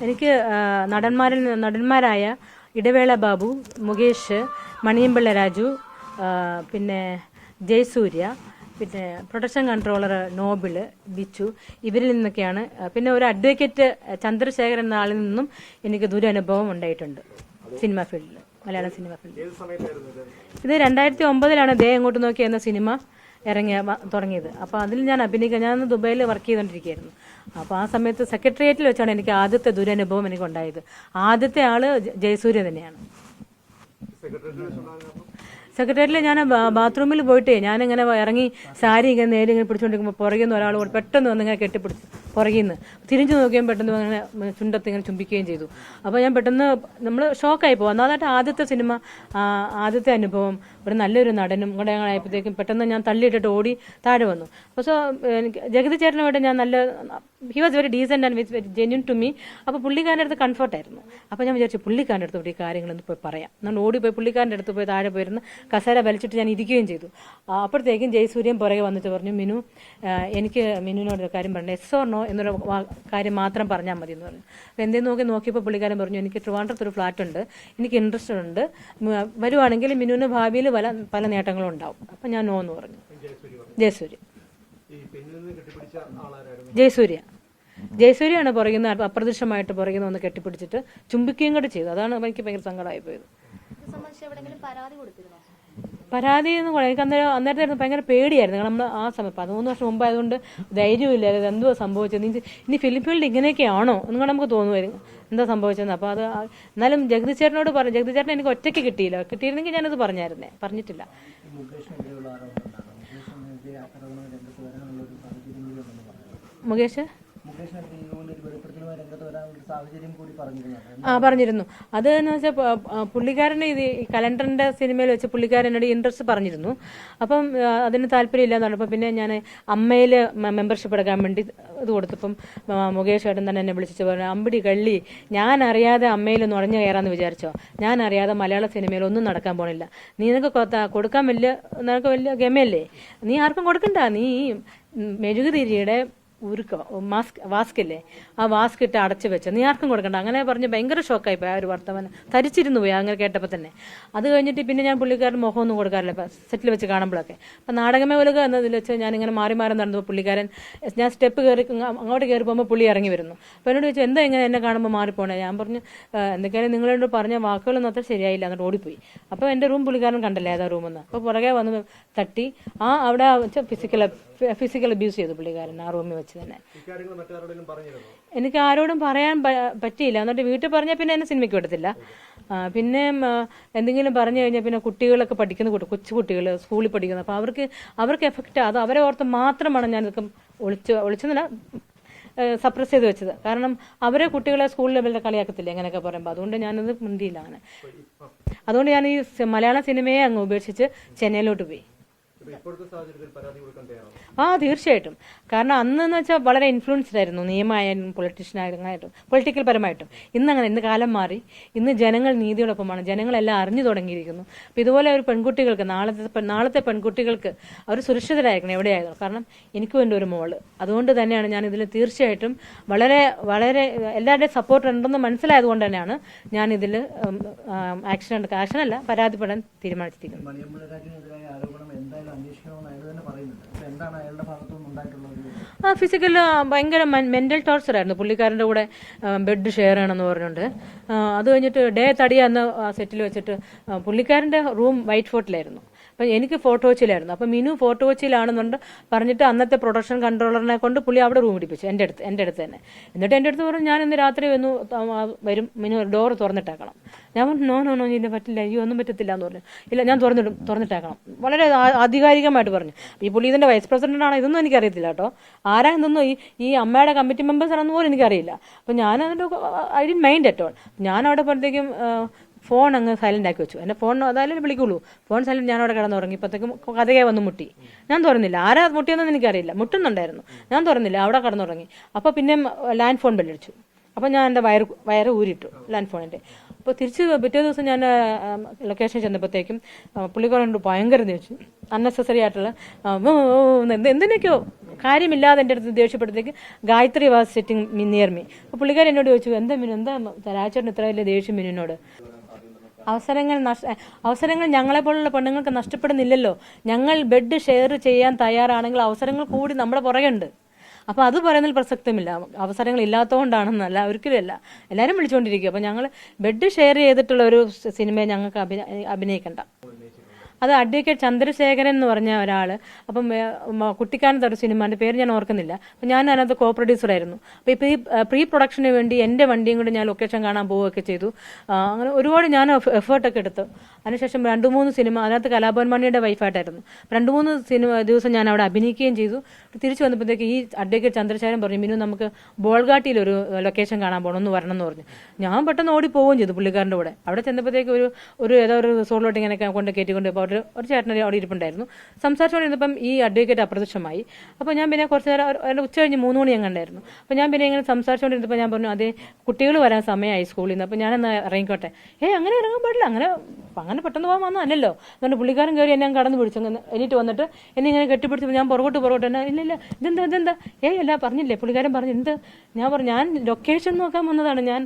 എനിക്ക് നടന്മാരായ ഇടവേള ബാബു, മുകേഷ്, മണിയമ്പിള്ള രാജു, പിന്നെ ജയസൂര്യ, പിന്നെ പ്രൊഡക്ഷൻ കൺട്രോളർ നോബിള്, ബിച്ചു, ഇവരിൽ നിന്നൊക്കെയാണ്. പിന്നെ ഒരു അഡ്വക്കേറ്റ് ചന്ദ്രശേഖരൻ എന്ന ആളിൽ നിന്നും എനിക്ക് ദുരനുഭവം ഉണ്ടായിട്ടുണ്ട് സിനിമ ഫീൽഡിൽ, മലയാള സിനിമ ഫീൽഡിൽ. ഇത് 2009 ദേ എങ്ങോട്ട് നോക്കി എന്ന സിനിമ തുടങ്ങിയത്. അപ്പോൾ അതിൽ ഞാൻ ഞാൻ ദുബായിൽ വർക്ക് ചെയ്തുകൊണ്ടിരിക്കുകയായിരുന്നു. അപ്പോൾ ആ സമയത്ത് സെക്രട്ടേറിയറ്റിൽ വെച്ചാണ് എനിക്ക് ആദ്യത്തെ ദുരനുഭവം എനിക്ക് ഉണ്ടായത്. ആദ്യത്തെ ആള് ജയസൂര്യ തന്നെയാണ്. സെക്രട്ടേറിയറ്റിൽ ഞാൻ ബാത്റൂമിൽ പോയിട്ട് ഞാനിങ്ങനെ ഇറങ്ങി സാരി ഇങ്ങനെ നേരെ ഇങ്ങനെ പിടിച്ചുകൊണ്ടിരിക്കുമ്പോൾ പുറകിൽ നിന്ന് ഒരാൾ പെട്ടെന്ന് വന്നിങ്ങനെ കെട്ടിപ്പിടിച്ചു, പുറകിൽ നിന്ന് തിരിഞ്ഞു നോക്കിയാൽ പെട്ടെന്ന് അങ്ങനെ ചുണ്ടത്ത് ഇങ്ങനെ ചുംബിക്കുകയും ചെയ്തു. അപ്പോൾ ഞാൻ പെട്ടെന്ന് നമ്മൾ ഷോക്കായി പോകും. അതായത് ആദ്യത്തെ സിനിമ, ആദ്യത്തെ അനുഭവം, ഒരു നല്ലൊരു നടനും കൂടെ ആയപ്പോഴത്തേക്കും പെട്ടെന്ന് ഞാൻ തള്ളിയിട്ടിട്ട് ഓടി താഴെ വന്നു. അപ്പോൾ എനിക്ക് ജഗതി ചേട്ടനുമായിട്ട് ഞാൻ he was very decent and very genuine to me. അപ്പോൾ പുള്ളിക്കാരൻ്റെ അടുത്ത് കംഫർട്ടായിരുന്നു. അപ്പോൾ ഞാൻ വിചാരിച്ചു പുള്ളിക്കാരൻ്റെ അടുത്ത് ഈ കാര്യങ്ങളൊന്ന് പോയി പറയാം. നമ്മൾ ഓടിപ്പോയി പുള്ളിക്കാരൻ്റെ അടുത്ത് പോയി താഴെ പോയിരുന്ന് കസേര വലിച്ചിട്ട് ഞാൻ ഇരിക്കുകയും ചെയ്തു. അപ്പോഴത്തേക്കും ജയസൂര്യൻ പുറകെ വന്നിട്ട് പറഞ്ഞു, മിനു, എനിക്ക് മിനുവിനോടൊരു കാര്യം പറഞ്ഞു, എസ് ഓർ നോ എന്നൊരു കാര്യം മാത്രം പറഞ്ഞാൽ മതി എന്ന് പറഞ്ഞു. അപ്പോൾ എന്തേലും നോക്കിയപ്പോൾ പുള്ളിക്കാരൻ പറഞ്ഞു, എനിക്ക് ട്രിവാൻഡ്രത്തൊരു ഫ്ലാറ്റ് ഉണ്ട്, എനിക്ക് ഇൻട്രസ്റ്റ് ഉണ്ട്, വരുവാണെങ്കിൽ മിനുവിന് ഭാവിയിൽ പല നേട്ടങ്ങളും ഉണ്ടാവും. അപ്പം ഞാൻ നോ എന്ന് പറഞ്ഞു. ജയസൂര്യയാണ് പുറകുന്ന അപ്രത്യക്ഷമായിട്ട് പുറകുന്ന ഒന്ന് കെട്ടിപ്പിടിച്ചിട്ട് ചുംബിക്കുകയും കൂടെ ചെയ്തു. അതാണ് എനിക്ക് ഭയങ്കര സങ്കടമായി പോയത്. പരാതി എന്ന് പറയാം, എനിക്ക് അന്നേരത്തെ ഭയങ്കര പേടിയായിരുന്നു. കാരണം നമ്മൾ ആ സമയം 13 വർഷം മുമ്പായതുകൊണ്ട് ധൈര്യമില്ല, അത് എന്തോ സംഭവിച്ചത്, ഇനി ഫിലിം ഫീൽഡ് ഇങ്ങനെയൊക്കെയാണോ എന്നുകൂടെ നമുക്ക് തോന്നുമായിരുന്നു എന്താ സംഭവിച്ചതെന്ന്. അപ്പോൾ അത് എന്നാലും ജഗതി ചേട്ടനോട് പറഞ്ഞു. ജഗതി ചേട്ടൻ എനിക്ക് ഒറ്റയ്ക്ക് കിട്ടിയിരുന്നെങ്കിൽ ഞാനത് പറഞ്ഞിട്ടില്ല. മുകേഷ് പറഞ്ഞിരുന്നു. അത് എന്ന് വെച്ചാൽ പുള്ളിക്കാരൻ്റെ ഈ കലണ്ടറിന്റെ സിനിമയിൽ വെച്ച് പുള്ളിക്കാരനോട് ഇൻട്രസ്റ്റ് പറഞ്ഞിരുന്നു. അപ്പം അതിന് താല്പര്യമില്ല എന്ന് പറഞ്ഞപ്പോൾ പിന്നെ ഞാൻ അമ്മയിൽ മെമ്പർഷിപ്പ് എടുക്കാൻ വേണ്ടി ഇത് കൊടുത്തപ്പം മുകേഷ് ഏട്ടൻ തന്നെ എന്നെ വിളിച്ചു പറഞ്ഞു, അമ്പിടി കള്ളി, ഞാൻ അറിയാതെ അമ്മയിൽ നുഴഞ്ഞു കയറാന്ന് വിചാരിച്ചോ? ഞാൻ അറിയാതെ മലയാള സിനിമയിൽ ഒന്നും നടക്കാൻ പോണില്ല. നിനക്ക് കൊടുക്കാൻ നിനക്ക് വലിയ ഗമയല്ലേ, നീ ആർക്കും കൊടുക്കണ്ട, നീ മെഴുകുതിരിയുടെ വാസ്കില്ലേ, ആ വാസ്ക് ഇട്ട് അടച്ചു വെച്ച, നീ ആർക്കും കൊടുക്കണ്ട, അങ്ങനെ പറഞ്ഞ് ഭയങ്കര ഷോക്കായി പോയി. ആ ഒരു വർത്തമാനം തരിച്ചിരുന്നു പോയി അങ്ങനെ കേട്ടപ്പോൾ തന്നെ. അത് കഴിഞ്ഞിട്ട് പിന്നെ ഞാൻ പുള്ളിക്കാരൻ മുഖമൊന്നും കൊടുക്കാറില്ല സെറ്റിൽ വെച്ച് കാണുമ്പോഴൊക്കെ. അപ്പം നാടകമേ ഒലുക എന്നതിൽ വെച്ച് ഞാനിങ്ങനെ മാറി നടന്നപ്പോൾ പുള്ളിക്കാരൻ, ഞാൻ സ്റ്റെപ്പ് അങ്ങോട്ട് കയറി പോകുമ്പോൾ പുള്ളി ഇറങ്ങി വരുന്നു. അപ്പോൾ എന്നോട് ചോദിച്ചു, എന്താ ഇങ്ങനെ എന്നെ കാണുമ്പോൾ മാറിപ്പോണേ? ഞാൻ പറഞ്ഞു, എന്തൊക്കെയാലും നിങ്ങളോട് പറഞ്ഞ വാക്കുകളൊന്നും അത്ര ശരിയായില്ല, എന്നിട്ട് ഓടിപ്പോയി. അപ്പോൾ എൻ്റെ റൂം പുള്ളിക്കാരൻ കണ്ടല്ലേ ഏതാ റൂമെന്ന്. അപ്പോൾ പുറകെ വന്ന് തട്ടി അവിടെ ഫിസിക്കൽ അബ്യൂസ് ചെയ്തു പുള്ളിക്കാരൻ ആ റൂമിൽ വെച്ച് തന്നെ. എനിക്ക് ആരോടും പറയാൻ പറ്റിയില്ല. എന്നിട്ട് വീട്ടിൽ പറഞ്ഞാൽ പിന്നെ എന്നെ സിനിമയ്ക്ക് വിടത്തില്ല. പിന്നെ എന്തെങ്കിലും പറഞ്ഞു കഴിഞ്ഞാൽ പിന്നെ കുട്ടികളൊക്കെ പഠിക്കുന്ന കൊച്ചു കുട്ടികൾ സ്കൂളിൽ പഠിക്കുന്നത്, അപ്പോൾ അവർക്ക് എഫക്റ്റ്, അത് അവരെ ഓർത്ത് മാത്രമാണ് ഞാൻ ഇതൊക്കെ ഒളിച്ചെന്നല്ല സപ്രസ് ചെയ്ത് വെച്ചത്. കാരണം അവരെ കുട്ടികളെ സ്കൂൾ ലെവലിൽ കളിയാക്കത്തില്ല എങ്ങനെയൊക്കെ പറയുമ്പോൾ, അതുകൊണ്ട് ഞാനത് മുന്തിയില്ല അങ്ങനെ. അതുകൊണ്ട് ഞാൻ ഈ മലയാള സിനിമയെ അങ്ങ് ഉപേക്ഷിച്ച് ചെന്നൈയിലോട്ട് പോയി. തീർച്ചയായിട്ടും. കാരണം അന്നെന്ന് വെച്ചാൽ വളരെ ഇൻഫ്ലുവൻസ്ഡ് ആയിരുന്നു, നിയമമായാലും പൊളിറ്റിക്കൽ പരമായിട്ടും. ഇന്ന് കാലം മാറി, ഇന്ന് ജനങ്ങൾ നീതിയോടൊപ്പമാണ്, ജനങ്ങളെല്ലാം അറിഞ്ഞു തുടങ്ങിയിരിക്കുന്നു. അപ്പം ഇതുപോലെ ഒരു പെൺകുട്ടികൾക്ക് നാളത്തെ പെൺകുട്ടികൾക്ക് അവർ സുരക്ഷിതരായിരിക്കണം എവിടെയായിരുന്നു. കാരണം എനിക്കും എൻ്റെ ഒരു മോള്, അതുകൊണ്ട് തന്നെയാണ് ഞാൻ ഇതിൽ തീർച്ചയായിട്ടും വളരെ വളരെ എല്ലാവരുടെയും സപ്പോർട്ട് ഉണ്ടെന്ന് മനസ്സിലായതുകൊണ്ട് തന്നെയാണ് ഞാൻ ഇതിൽ ആക്ഷനല്ല പരാതിപ്പെടാൻ തീരുമാനിച്ചിരിക്കുന്നത്. ഫിസിക്കൽ ഭയങ്കര മെന്റൽ ടോർച്ചർ ആയിരുന്നു. പുള്ളിക്കാരൻ്റെ കൂടെ ബെഡ് ഷെയർ ചെയ്യണമെന്ന് പറഞ്ഞുകൊണ്ട് അത് കഴിഞ്ഞിട്ട് ഡേ തടിയാന്ന് സെറ്റിൽ വെച്ചിട്ട് പുള്ളിക്കാരൻ്റെ റൂം വൈറ്റ് ഫോർട്ടിലായിരുന്നു. അപ്പം എനിക്ക് ഫോർട്ട് കൊച്ചിയിലായിരുന്നു. അപ്പം മിനു ഫോർട്ട് കൊച്ചിയിലാണെന്നുണ്ട് പറഞ്ഞിട്ട് അന്നത്തെ പ്രൊഡക്ഷൻ കൺട്രോളറിനെ കൊണ്ട് പുള്ളി അവിടെ റൂം പിടിപ്പിച്ചു എൻ്റെ അടുത്ത് തന്നെ. എന്നിട്ട് എൻ്റെ അടുത്ത് പറഞ്ഞു, ഞാൻ ഇന്ന് രാത്രി വരും, മിനു ഡോർ തുറന്നിട്ടേക്കണം. ഞാൻ പറഞ്ഞു, നോ ഇല്ല പറ്റില്ല, ഒന്നും പറ്റത്തില്ല എന്ന് പറഞ്ഞു. ഇല്ല, ഞാൻ തുറന്നിട്ടേക്കണം, വളരെ ആധികാരികമായിട്ട് പറഞ്ഞു. ഈ പുള്ളി ഇതിൻ്റെ വൈസ് പ്രസിഡന്റ് ആണ്, ഇതൊന്നും എനിക്കറിയത്തില്ല കേട്ടോ, ആരാ ഇതൊന്നും ഈ അമ്മയുടെ കമ്മിറ്റി മെമ്പേഴ്സ് ആണെന്ന് പോലും എനിക്കറിയില്ല. അപ്പം ഞാൻ അതിൻ്റെ I didn't mind at all. ഞാൻ അവിടെ പോയപ്പോഴത്തേക്കും ഫോൺ അങ്ങ് സൈലന്റ് ആക്കി വെച്ചു. എന്നെ ഫോൺ അതായാലും വിളിക്കുള്ളൂ. ഫോൺ സൈലന്റ്, ഞാൻ അവിടെ കിടന്നുറങ്ങി. ഇപ്പോഴത്തേക്കും കഥകെ വന്ന് മുട്ടി. ഞാൻ തുറന്നില്ല, ആരാ മുട്ടിയെന്നൊന്നും എനിക്കറിയില്ല, മുട്ടുന്നുണ്ടായിരുന്നു, ഞാൻ തുറന്നില്ല, അവിടെ കിടന്നുറങ്ങി. അപ്പോൾ പിന്നെ ലാൻഡ് ഫോൺ ബെല്ലടിച്ചു. അപ്പം ഞാൻ എൻ്റെ വയറ് ഊരിട്ടു ലാൻഡ് ഫോണിൻ്റെ. അപ്പോൾ തിരിച്ച് പിറ്റേ ദിവസം ഞാൻ ലൊക്കേഷൻ ചെന്നപ്പോഴത്തേക്കും പുള്ളിക്കാരനോട് ഭയങ്കര ദേഷ്യം, അൺനെസസറി ആയിട്ടുള്ള എന്തിനൊക്കെയോ കാര്യമില്ലാതെ എൻ്റെ അടുത്ത് ദേഷ്യപ്പെടുത്തേക്ക് Gayatri was sitting near me. അപ്പോൾ പുള്ളിക്കാരൻ എന്നോട് ചോദിച്ചു, എന്താ മിനു, എന്താ രാജേട്ടൻ ഇത്ര വലിയ ദേഷ്യം മിനുവിനോട്? അവസരങ്ങൾ ഞങ്ങളെപ്പോലുള്ള പെണ്ണുങ്ങൾക്ക് നഷ്ടപ്പെടുന്നില്ലല്ലോ. ഞങ്ങൾ ബെഡ് ഷെയർ ചെയ്യാൻ തയ്യാറാണെങ്കിൽ അവസരങ്ങൾ കൂടി നമ്മുടെ പുറകെയുണ്ട്. അപ്പോൾ അത് പറയുന്നതിൽ പ്രസക്തമില്ല. അവസരങ്ങൾ ഇല്ലാത്തതുകൊണ്ടാണെന്നല്ല, ഒരിക്കലുമല്ല. എല്ലാവരും വിളിച്ചുകൊണ്ടിരിക്കുക. അപ്പോൾ ഞങ്ങൾ ബെഡ് ഷെയർ ചെയ്തിട്ടുള്ള ഒരു സിനിമയെ ഞങ്ങൾക്ക് അഭിനയിക്കണ്ട. അത് അഡ്വക്കേറ്റ് ചന്ദ്രശേഖരൻ എന്ന് പറഞ്ഞ ഒരാൾ. അപ്പം കുട്ടിക്കാനത്ത് ഒരു സിനിമയുടെ പേര് ഞാൻ ഓർക്കുന്നില്ല. അപ്പം ഞാൻ അതിനകത്ത് കോ പ്രൊഡ്യൂസറായിരുന്നു. അപ്പോൾ ഇപ്പോൾ ഈ പ്രീ പ്രൊഡക്ഷന് വേണ്ടി എൻ്റെ വണ്ടിയും കൂടി ഞാൻ ലൊക്കേഷൻ കാണാൻ പോവുകയൊക്കെ ചെയ്തു. അങ്ങനെ ഒരുപാട് ഞാൻ എഫേർട്ടൊക്കെ എടുത്തു. അതിനുശേഷം 2-3 സിനിമ, അതിനകത്ത് കലാഭവൻ മണിയുടെ വൈഫായിട്ടായിരുന്നു. 2-3 ദിവസം ഞാൻ അവിടെ അഭിനയിക്കുകയും ചെയ്തു. തിരിച്ചു വന്നപ്പോഴത്തേക്ക് ഈ അഡ്വക്കേറ്റ് ചന്ദ്രശേഖരൻ പറഞ്ഞു, മിനു നമുക്ക് ബോൾഗാട്ടിയിൽ ഒരു ലൊക്കേഷൻ കാണാൻ പോകണം, ഒന്ന് വരണം എന്ന് പറഞ്ഞു. ഞാൻ പെട്ടെന്ന് ഓടി പോവുകയും ചെയ്തു പുള്ളിക്കാരൻ്റെ കൂടെ. അവിടെ ചെന്നപ്പോഴത്തേക്ക് ഏതോ ഒരു റിസോർട്ടിലോട്ട് ഇങ്ങനെ കൊണ്ട് കയറ്റിക്കൊണ്ട് ഇപ്പോൾ ഒരു ചേട്ടൻ അവിടെ ഇരിപ്പുണ്ടായിരുന്നു. സംസാരിച്ചുകൊണ്ടിരുന്നപ്പം ഈ അഡ്വക്കേറ്റ് അപ്രത്യക്ഷമായി. അപ്പോൾ ഞാൻ പിന്നെ കുറച്ച് നേരം ഉച്ച കഴിഞ്ഞ് 3 മണി ഞാൻ കണ്ടായിരുന്നു. അപ്പോൾ ഞാൻ പിന്നെ ഇങ്ങനെ സംസാരിച്ചുകൊണ്ടിരുന്നപ്പോൾ ഞാൻ പറഞ്ഞു, അതേ കുട്ടികൾ വരാൻ സമയമായി സ്കൂളിൽ നിന്ന്, അപ്പോൾ ഞാനെന്ന് ഇറങ്ങിക്കോട്ടെ. അങ്ങനെ ഇറങ്ങാൻ പാടില്ല, അങ്ങനെ പെട്ടെന്ന് പോകാൻ വന്നതല്ലോ എന്നുകൊണ്ട് പുള്ളിക്കാരൻ കയറി എന്നെ കടന്നു പിടിച്ചു. എന്നിട്ട് വന്നിട്ട് എന്നെ ഇങ്ങനെ കെട്ടിപ്പിടിച്ചപ്പോൾ ഞാൻ പുറകോട്ട് എന്നാ ഇല്ല ഇതെന്താ അല്ല പറഞ്ഞില്ലേ, പുള്ളിക്കാരൻ പറഞ്ഞു എന്ത്? ഞാൻ പറഞ്ഞു ഞാൻ ലൊക്കേഷൻ നോക്കാൻ വന്നതാണ്, ഞാൻ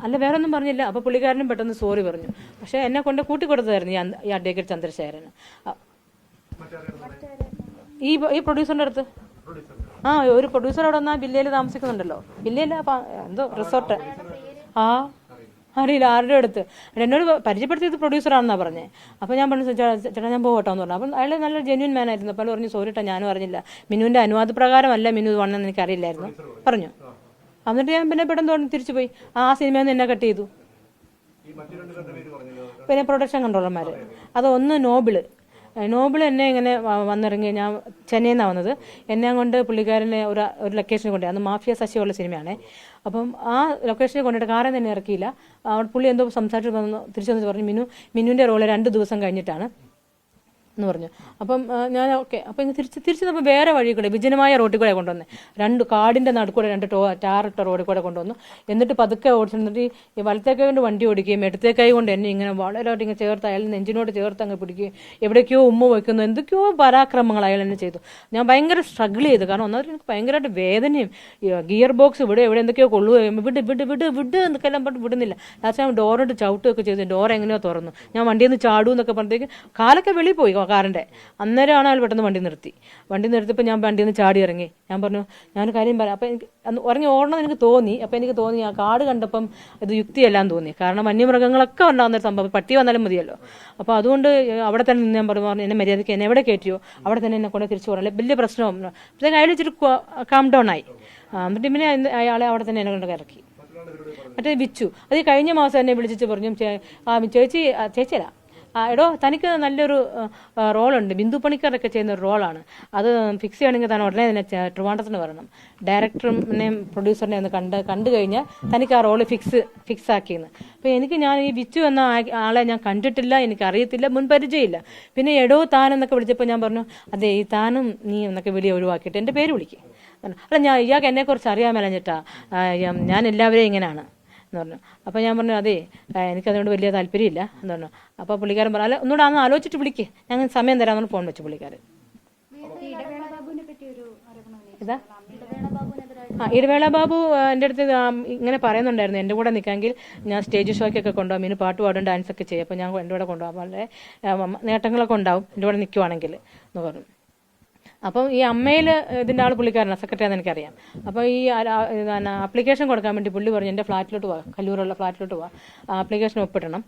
അല്ല വേറെ ഒന്നും പറഞ്ഞില്ല. അപ്പോൾ പുള്ളിക്കാരനും പെട്ടെന്ന് സോറി പറഞ്ഞു. പക്ഷേ എന്നെ കൊണ്ട് കൂട്ടിക്കൊടുത്തതായിരുന്നു ഈ അഡ്വക്കേറ്റ് ചന്ദ്രശേഖരൻ. ഈ പ്രൊഡ്യൂസറിന്റെ അടുത്ത് ഒരു പ്രൊഡ്യൂസർ അവിടെ വന്നാൽ വില്ലയിൽ താമസിക്കുന്നുണ്ടല്ലോ, വില്ലയില എന്തോ റിസോർട്ട്, അറിയില്ല ആരുടെ അടുത്ത്. എന്നോട് പരിചയപ്പെടുത്തിയത് പ്രൊഡ്യൂസറാണെന്നാണ് പറഞ്ഞത്. അപ്പോൾ ഞാൻ പറഞ്ഞു, ചേട്ടാ ഞാൻ പോകട്ടോ എന്ന് പറഞ്ഞു. അപ്പം അയാൾ നല്ല ജെന്യൂൻ മാൻ ആയിരുന്നു. അപ്പോൾ പറഞ്ഞു, സോറിട്ടാ ഞാനും അറിഞ്ഞില്ല, മിനുവിൻ്റെ അനുവാദപ്രകാരമല്ല മിനു വന്നെന്ന് എനിക്കറിയില്ലായിരുന്നു പറഞ്ഞു. എന്നിട്ട് ഞാൻ പിന്നെ പെട്ടെന്ന് തിരിച്ചു പോയി. ആ സിനിമയിൽ നിന്ന് എന്നെ കട്ട് ചെയ്തു. പിന്നെ പ്രൊഡക്ഷൻ കൺട്രോളർമാർ, അത് ഒന്ന് നോബിൾ എന്നെ ഇങ്ങനെ വന്നിറങ്ങി. ഞാൻ ചെന്നൈയിൽ നിന്നാണ് വന്നത്. എന്നെ കൊണ്ട് പുള്ളിക്കാരനെ ഒരു ലൊക്കേഷനിൽ കൊണ്ടുപോയി. അന്ന് മാഫിയ ശശിയുള്ള സിനിമയാണേ. അപ്പം ആ ലൊക്കേഷനിൽ കൊണ്ടിട്ട് കാറിൽ തന്നെ ഇറക്കിയില്ല. പുള്ളി എന്തോ സംസാരിച്ച് വന്നു, തിരിച്ചു വന്നിട്ട് പറഞ്ഞു, മിനുവിൻ്റെ റോള് 2 ദിവസം കഴിഞ്ഞിട്ടാണ് എന്ന് പറഞ്ഞു. അപ്പം ഞാൻ ഓക്കെ. അപ്പം ഇങ്ങനെ തിരിച്ച് നമ്മൾ വേറെ വഴി കൂടെ വിജനമായ റോഡിൽ കൂടെ കൊണ്ടുവന്നേ. 2 കാടിൻ്റെ നടുക്കൂടെ 2 ടാറിട്ട റോഡിൽ കൂടെ കൊണ്ടുവന്നു. എന്നിട്ട് പതുക്കെ ഓടിച്ചിട്ട് ഈ വലത്തേക്കൈ കൊണ്ട് വണ്ടി ഓടിക്കുകയും ഇടത്തേക്കൈ കൊണ്ട് എന്നെ ഇങ്ങനെ വളരെ ഇങ്ങനെ ചേർത്ത് അയാൾ നെഞ്ചിനോട് ചേർത്ത് അങ്ങ് പിടിക്കുകയും എവിടേക്കോ ഉമ്മ വയ്ക്കുന്നു, എന്തൊക്കെയോ പരാക്രമങ്ങൾ അയാൾ എന്നെ ചെയ്തു. ഞാൻ ഭയങ്കര സ്ട്രഗിൾ ചെയ്തു. കാരണം ഒന്നാമത് എനിക്ക് ഭയങ്കരമായിട്ട് വേദനയും, ഗിയർ ബോക്സ് ഇവിടെ എന്തൊക്കെയോ കൊള്ളുകയും വിട് എന്നൊക്കെ എല്ലാം പറഞ്ഞിട്ട് വിടുന്നില്ല. ലാസ്റ്റ് ഞാൻ ഡോറിട്ട് ചവിട്ടുകയൊക്കെ ചെയ്തു. ഡോർ എങ്ങനെയോ തുറന്നു. ഞാൻ വണ്ടിയിൽ നിന്ന് ചാടൂ എന്നൊക്കെ പറഞ്ഞത്തേക്ക് കാലൊക്കെ വെളിയിൽ പോയി കാറിൻ്റെ. അന്നേരമാണ് അയാൾ പെട്ടെന്ന് വണ്ടി നിർത്തിയപ്പോൾ ഞാൻ വണ്ടിയിൽ നിന്ന് ചാടി ഇറങ്ങി. ഞാൻ പറഞ്ഞു, ഞാനൊരു കാര്യം പറയാം. അപ്പം എനിക്ക് ഇറങ്ങി ഓടണം എനിക്ക് തോന്നി. അപ്പം എനിക്ക് തോന്നി ആ കാട് കണ്ടപ്പം ഇത് യുക്തിയെല്ലാം തോന്നി. കാരണം വന്യമൃഗങ്ങളൊക്കെ ഉണ്ടാകുന്നൊരു സംഭവം, പട്ടി വന്നാലും മതിയല്ലോ. അപ്പോൾ അതുകൊണ്ട് അവിടെ തന്നെ നിന്ന് ഞാൻ പറഞ്ഞു, എന്നെ മര്യാദയ്ക്ക് എന്നെ എവിടെ കയറ്റിയോ അവിടെ തന്നെ എന്നെ കൊണ്ട് തിരിച്ചു പോകണം, വലിയ പ്രശ്നവും. അപ്പോഴത്തേക്ക് അയാൾ ഇച്ചിരി കാം ഡൗൺ ആയി. എന്നിട്ട് പിന്നെ അയാളെ അവിടെ തന്നെ എന്നെ കൊണ്ട് ഇറക്കി. മറ്റേ വിച്ചു അത് കഴിഞ്ഞ മാസം എന്നെ വിളിച്ചിട്ട് പറഞ്ഞു, ചേച്ചിയല്ല എടോ തനിക്ക് നല്ലൊരു റോളുണ്ട്, ബിന്ദു പണിക്കറൊക്കെ ചെയ്യുന്ന ഒരു റോളാണ്, അത് ഫിക്സ് ചെയ്യണമെങ്കിൽ തന്നെ ഉടനെ തന്നെ ട്രിവാൻഡ്രത്തിന് വരണം, ഡയറക്ടറിനെയും പ്രൊഡ്യൂസറിനെ ഒന്ന് കണ്ടു കഴിഞ്ഞാൽ തനിക്ക് ആ റോള് ഫിക്സ് ആക്കിയെന്ന്. അപ്പോൾ ഞാൻ ഈ വിച്ചു എന്ന ആളെ ഞാൻ കണ്ടിട്ടില്ല, എനിക്കറിയത്തില്ല, മുൻപരിചയമില്ല. പിന്നെ എടോ താനെന്നൊക്കെ വിളിച്ചപ്പോൾ ഞാൻ പറഞ്ഞു, അതെ ഈ താനും നീ എന്നൊക്കെ വിളി ഒഴിവാക്കിയിട്ട് എൻ്റെ പേര് വിളിക്കുക. അല്ല ഇയാൾക്ക് എന്നെക്കുറിച്ച് അറിയാമല്ലഞ്ഞിട്ടാ, ഞാൻ എല്ലാവരെയും ഇങ്ങനെയാണ് എന്ന് പറഞ്ഞു. അപ്പോൾ ഞാൻ പറഞ്ഞു, അതെ എനിക്കതുകൊണ്ട് വലിയ താല്പര്യമില്ല എന്ന് പറഞ്ഞു. അപ്പോൾ പുള്ളിക്കാരൻ പറഞ്ഞു, അല്ല ഒന്നുകൂടെ അന്ന് ആലോചിച്ചിട്ട് വിളിക്കേ, ഞങ്ങൾ സമയം തരാമെന്ന് ഫോൺ വെച്ചു പുള്ളിക്കാരൻ. ഇതാ ഇടവേള ബാബു എൻ്റെ അടുത്ത് ഇങ്ങനെ പറയുന്നുണ്ടായിരുന്നു, എൻ്റെ കൂടെ നിൽക്കാമെങ്കിൽ ഞാൻ സ്റ്റേജ് ഷോയ്ക്കൊക്കെ കൊണ്ടുപോകാം, മീന് പാട്ട് പാടും ഡാൻസൊക്കെ ചെയ്യും, അപ്പോൾ ഞാൻ എൻ്റെ കൂടെ കൊണ്ടുപോകാം, വളരെ നേട്ടങ്ങളൊക്കെ ഉണ്ടാവും എൻ്റെ കൂടെ നിൽക്കുവാണെങ്കിൽ എന്ന് പറഞ്ഞു. അപ്പം ഈ അമ്മയിൽ ഇതിൻ്റെ ആൾ പുള്ളിക്കാരനാണ്, സെക്രട്ടറിയാണെന്ന് എനിക്കറിയാം. അപ്പോൾ ഈ ആപ്ലിക്കേഷൻ കൊടുക്കാൻ വേണ്ടി പുള്ളി പറഞ്ഞു, എൻ്റെ ഫ്ലാറ്റിലോട്ട് പോവാം, കല്ലൂരുള്ള ഫ്ലാറ്റിലോട്ട് പോവാം, ആപ്ലിക്കേഷൻ ഒപ്പിടണം,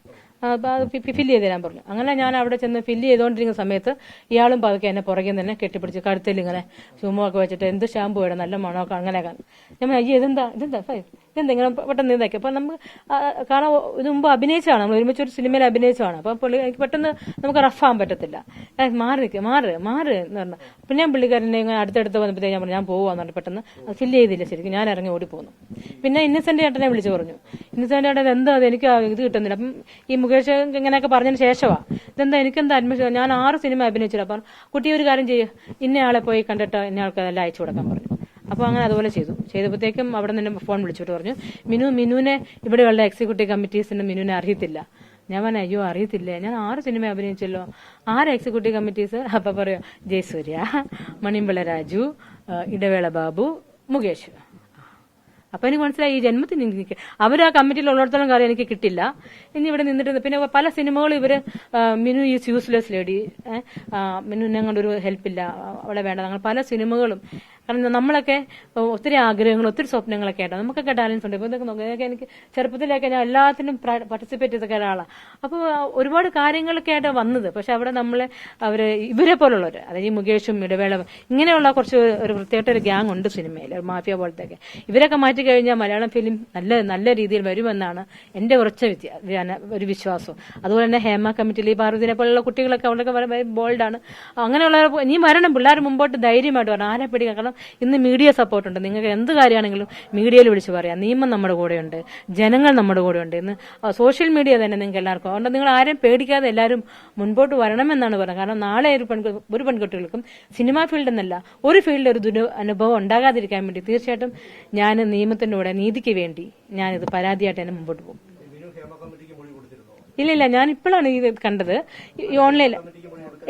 അപ്പോൾ അത് ഫില്ല് ചെയ്ത് തരാൻ പറഞ്ഞു. അങ്ങനെ ഞാൻ അവിടെ ചെന്ന് ഫില്ല് ചെയ്തുകൊണ്ടിരിക്കുന്ന സമയത്ത് ഇയാളും പതുക്കെ എന്നെ പുറകെ തന്നെ കെട്ടിപ്പിടിച്ച് കഴുത്തിൽ ഇങ്ങനെ ചുമൊക്കെ വെച്ചിട്ട് എന്ത് ഷാമ്പു ഇടാം നല്ല മണമൊക്കെ അങ്ങനെയൊക്കെ. ഞാൻ ഇതെന്താ ഇങ്ങനെ പെട്ടെന്ന് ഇതൊക്കെ. അപ്പം നമുക്ക് കാരണം ഇത് മുമ്പ് അഭിനയിച്ചതാണ്, നമ്മൾ ഒരുമിച്ചൊരു സിനിമയിൽ അഭിനയിച്ചതാണ്. അപ്പം പുള്ളി എനിക്ക് പെട്ടെന്ന് നമുക്ക് റഫാകാൻ പറ്റത്തില്ല, മാറ് എന്ന് പറഞ്ഞു. പിന്നെ ഞാൻ പുള്ളിക്കാരനെ ഇങ്ങനെ അടുത്തടുത്ത് വന്നപ്പോഴത്തേക്ക് ഞാൻ പറഞ്ഞു, ഞാൻ പോവാന്ന് പറഞ്ഞു. പെട്ടെന്ന് ഫില്ല് ചെയ്തില്ല ശരിക്കും, ഞാൻ ഇറങ്ങി ഓടിപ്പോന്നു. പിന്നെ ഇന്നസെന്റ് ചേട്ടനെ വിളിച്ചു പറഞ്ഞു, ഇന്നസെന്റ് ചേട്ടൻ എന്താ എനിക്ക് ഇത് കിട്ടുന്നില്ല. അപ്പം ഈ മുകേഷ് ഇങ്ങനെയൊക്കെ പറഞ്ഞതിന് ശേഷമാണ് ഇതെന്താ എനിക്കെന്താ അഡ്മിഷൻ, ഞാൻ 6 സിനിമ അഭിനയിച്ചില്ല. അപ്പം കുട്ടി ഒരു കാര്യം ചെയ്യുക, ഇന്നയാളെ പോയി കണ്ടിട്ട് ഇന്നയാൾക്ക് എല്ലാം അയച്ചു കൊടുക്കാൻ പറഞ്ഞു. അപ്പോൾ അങ്ങനെ അതുപോലെ ചെയ്തപ്പോഴത്തേക്കും അവിടെ നിന്ന് ഫോൺ വിളിച്ചിട്ട് പറഞ്ഞു മിനുവിനെ ഇവിടെയുള്ള എക്സിക്യൂട്ടീവ് കമ്മിറ്റീസിന് മിനുവിനെ അറിയത്തില്ല. ഞാൻ പറഞ്ഞു അയ്യോ അറിയത്തില്ലേ, ഞാൻ 6 സിനിമ അഭിനയിച്ചല്ലോ. 6 executive committees? അപ്പൊ പറയോ ജയസൂര്യ, മണിമ്പിള്ള രാജു, ഇടവേള ബാബു, മുകേഷ്. അപ്പൊ എനിക്ക് മനസ്സിലായി ഈ ജന്മത്തിന് എനിക്ക് അവർ ആ കമ്മിറ്റിയിൽ ഉള്ളിടത്തോളം കാര്യം എനിക്ക് കിട്ടില്ല. ഇനി ഇവിടെ നിന്നിട്ട് പിന്നെ പല സിനിമകളും ഇവര് മിനു ഈസ് യൂസ്ലെസ് ലേഡി, മിനുവിനെ കൊണ്ടൊരു ഹെൽപ്പില്ല, അവളെ വേണ്ട, അങ്ങനെ പല സിനിമകളും. കാരണം നമ്മളൊക്കെ ഒത്തിരി ആഗ്രഹങ്ങളും ഒത്തിരി സ്വപ്നങ്ങളൊക്കെ ആയിട്ടാണ്, നമുക്കൊക്കെ ടാലൻസ് ഉണ്ട്. ഇപ്പൊ ഇതൊക്കെ നോക്കുക, എനിക്ക് ചെറുപ്പത്തിലൊക്കെ ഞാൻ എല്ലാത്തിനും പാർട്ടിസിപ്പേറ്റ് ചെയ്തൊക്കെ ഒരാളാണ്. അപ്പോൾ ഒരുപാട് കാര്യങ്ങളൊക്കെ ആയിട്ട് വന്നത്. പക്ഷെ അവിടെ നമ്മളെ ഇവരെ പോലുള്ളവർ, അതായത് ഈ മുകേഷും ഇടവേള ഇങ്ങനെയുള്ള കുറച്ച് ഒരു പ്രത്യേക ഒരു ഗ്യാങ് ഉണ്ട് സിനിമയിൽ, മാഫിയ പോലത്തെ. ഇവരൊക്കെ മാറ്റി കഴിഞ്ഞാൽ മലയാളം ഫിലിം നല്ല രീതിയിൽ വരുമെന്നാണ് എന്റെ ഉറച്ച ഒരു വിശ്വാസം. അതുപോലെ തന്നെ ഹേമ കമ്മിറ്റിയിൽ ഈ പാർവതിനെ പോലുള്ള കുട്ടികളൊക്കെ അവരൊക്കെ ബോൾഡാണ്. അങ്ങനെയുള്ളവർ നീ വരണം, പിള്ളേർ മുമ്പോട്ട് ധൈര്യമായിട്ട് വരണം, ആരെ പേടിക്കാം. കാരണം ഇന്ന് മീഡിയ സപ്പോർട്ടുണ്ട്. നിങ്ങൾക്ക് എന്ത് കാര്യമാണെങ്കിലും മീഡിയയിൽ വിളിച്ച് പറയാം. നിയമം നമ്മുടെ കൂടെയുണ്ട്, ജനങ്ങൾ നമ്മുടെ കൂടെയുണ്ട്. ഇന്ന് സോഷ്യൽ മീഡിയ തന്നെ നിങ്ങൾക്ക് എല്ലാവർക്കും. അതുകൊണ്ട് നിങ്ങൾ ആരെയും പേടിക്കാതെ എല്ലാവരും മുൻപോട്ട് വരണമെന്നാണ് പറയുന്നത്. കാരണം നാളെ ഒരു പെൺകുട്ടികൾക്കും സിനിമാ ഫീൽഡ് എന്നല്ല ഒരു ഫീൽഡിൽ ഒരു അനുഭവം ഉണ്ടാകാതിരിക്കാൻ വേണ്ടി തീർച്ചയായിട്ടും ഞാൻ നിയമത്തിന്റെ കൂടെ നീതിക്ക് വേണ്ടി ഞാനിത് പരാതിയായിട്ട് തന്നെ മുമ്പോട്ട് പോകും. ഇല്ല ഞാൻ ഇപ്പോഴാണ് ഇത് കണ്ടത് ഈ ഓൺലൈനിൽ.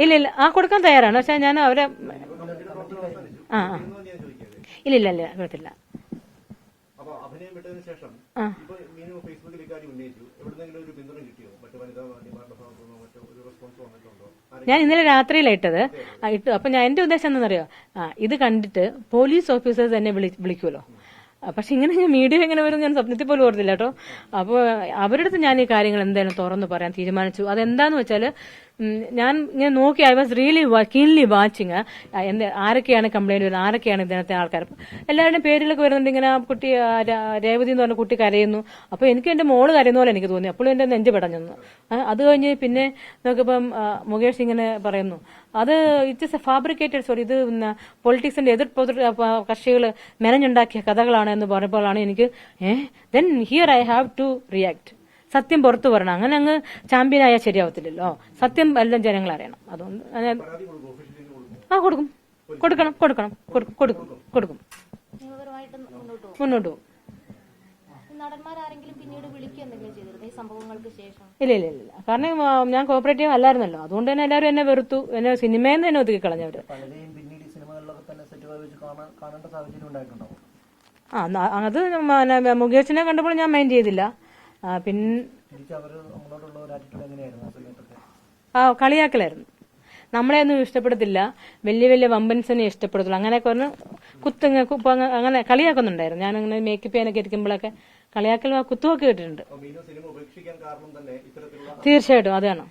ഇല്ല കൊടുക്കാൻ തയ്യാറാണ്. പക്ഷെ ഞാൻ അവരെ ഇല്ല കൊടുത്തില്ല. ഞാൻ ഇന്നലെ രാത്രിയിലിട്ടത് ഇട്ടു. അപ്പൊ എന്റെ ഉദ്ദേശം എന്താണെന്നറിയോ, ഇത് കണ്ടിട്ട് പോലീസ് ഓഫീസേഴ്സ് എന്നെ വിളിക്കുമല്ലോ. പക്ഷെ ഇങ്ങനെ മീഡിയ എങ്ങനെ വരും ഞാൻ സ്വപ്നത്തിൽ പോലും ഓർത്തില്ല കേട്ടോ. അപ്പോൾ അവരുടെ അടുത്ത് ഞാൻ ഈ കാര്യങ്ങൾ എന്തായാലും തുറന്നു പറയാൻ തീരുമാനിച്ചു. അതെന്താന്ന് വെച്ചാല് ഞാൻ ഇങ്ങനെ നോക്കി, I was really keenly watching ആരൊക്കെയാണ് കംപ്ലൈന്റ് വരുന്നത്, ആരൊക്കെയാണ് ഇതിനകത്തെ ആൾക്കാർ. എല്ലാവരുടെയും പേരിലൊക്കെ വരുന്നുണ്ട്. ഇങ്ങനെ കുട്ടി രേവതി എന്ന് പറഞ്ഞ കുട്ടി കരയുന്നു. അപ്പൊ എനിക്ക് എന്റെ മോള് കരയുന്ന പോലെ എനിക്ക് തോന്നി. അപ്പോഴും എന്റെ നെഞ്ച് പെടഞ്ഞു. അത് കഴിഞ്ഞ് പിന്നെ നോക്കിയപ്പം മുകേഷ് ഇങ്ങനെ പറയുന്നു, അത് ഇറ്റ്സ് എ ഫാബ്രിക്കേറ്റഡ് സ്റ്റോറി, ഇത് പൊളിറ്റിക്സിന്റെ എതിർ കക്ഷികൾ മെനഞ്ഞുണ്ടാക്കിയ കഥകളാണ് എന്ന് പറഞ്ഞപ്പോഴാണ് എനിക്ക് then here I have to react. സത്യം പുറത്തു പറയണം. അങ്ങനെ അങ്ങ് ചാമ്പ്യനായാൽ ശരിയാവത്തില്ലല്ലോ. സത്യം എല്ലാം ജനങ്ങൾ അറിയണം. അതുകൊണ്ട് കൊടുക്കണം മുന്നോട്ട് പോകും. ഇല്ല കാരണം ഞാൻ കോപ്പറേറ്റീവ് അല്ലായിരുന്നല്ലോ. അതുകൊണ്ട് തന്നെ എല്ലാവരും എന്നെ വെറുത്തു. എന്നെ സിനിമയിൽ നിന്ന് തന്നെ ഒതുക്കി കളഞ്ഞവര്. അത് മുകേഷിനെ കണ്ടപ്പോൾ ഞാൻ മൈൻഡ് ചെയ്തില്ല. പിന്നെ കളിയാക്കലായിരുന്നു. നമ്മളെ ഒന്നും ഇഷ്ടപ്പെടത്തില്ല, വലിയ വമ്പൻസിനെ ഇഷ്ടപ്പെടത്തുള്ളൂ, അങ്ങനെയൊക്കെ പറഞ്ഞ് അങ്ങനെ കളിയാക്കുന്നുണ്ടായിരുന്നു. ഞാനങ്ങനെ മേക്കപ്പ് ചെയ്യാനൊക്കെ ഇരിക്കുമ്പോഴൊക്കെ കളിയാക്കൽ കുത്തുമൊക്കെ കേട്ടിട്ടുണ്ട്. തീർച്ചയായിട്ടും അതാണ്.